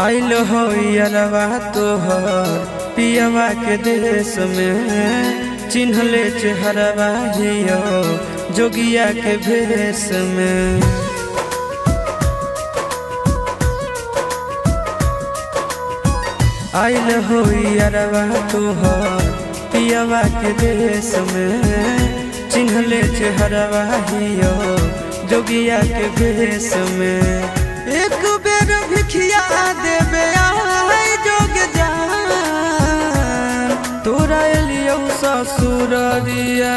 आइल हो यारवा तोहर पियवा के देश में, चिन्हले चेहरवा हियो जोगिया के भेष में। आइल हो यारवा तोहर पियवा के देश में, चिन्हले चेहरवा हियो जोगिया के भेष में। एक बेर भिखिया देवे आई जोग जान, तोरा एलियो ससुररिया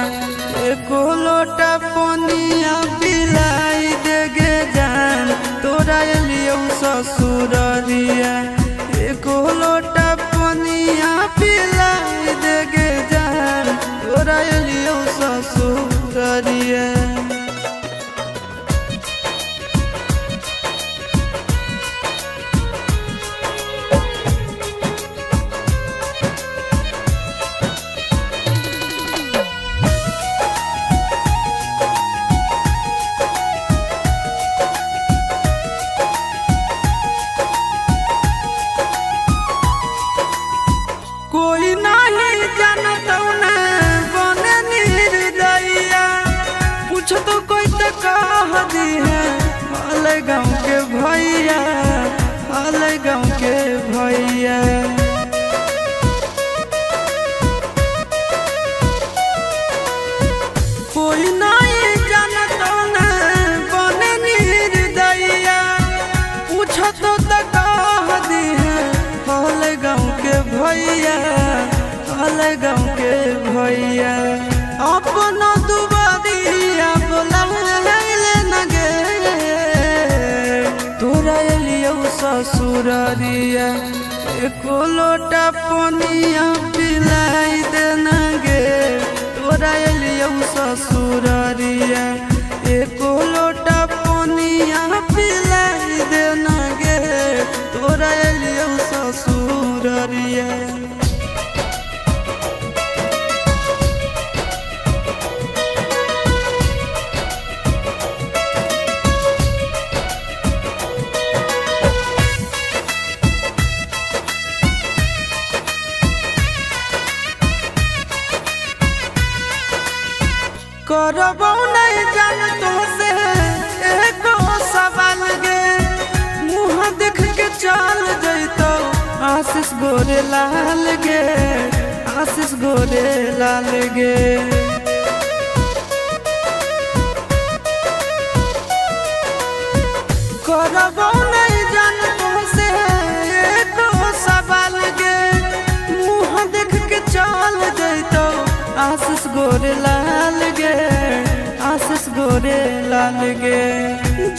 एको लोटा पनिया पिलाई देगे जान। तोरा एलियो ससुररिया एको लोटा पनिया पिलाई देगे जान। तोरा एलियो ससुररिया कोई नहीं जानता बने निर्दयिया, पूछ तो कोई तो कह दी है हाल गाँव के भैया, हाल गाँव के भैया। कोई नहीं जानता बने निर्दयिया, पूछ तो कह दी है हाल गाँव के भैया, हाल गाँव के भैया। अपना दुबारिया बोलाइले न गे, तोरा एलियो ससुररिया एको लोटा पनिया पिलाई दे न गे। तोरा एलियो ससुररिया एको लोटा पनिया पिलाई दे न गे। तोरा एलियो ससुररिया करबो नहीं जान तो से एको सवाल गे, मुँह देख के चल जैतो आशीष गोरे लाल गे, आशीष गोरे लाल गे। करबो नहीं जान तो से एको सवाल गे, मुँह देख के चल जैतो आशीष गोरे लाल गे, आशीष गोरे लाल गे।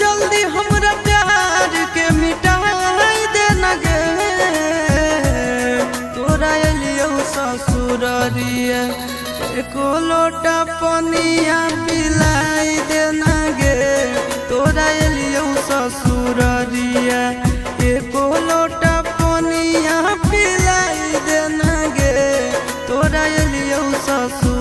जल्दी हमरा प्यार के मिटाई दे न गे, तोरा एलियो ससुररिया एको लोटा पनिया पिलाई दे न गे। तोरा एलियो ससुररिया एको लोटा पनिया पिलाई दे न गे। तोरा एलियो ससुर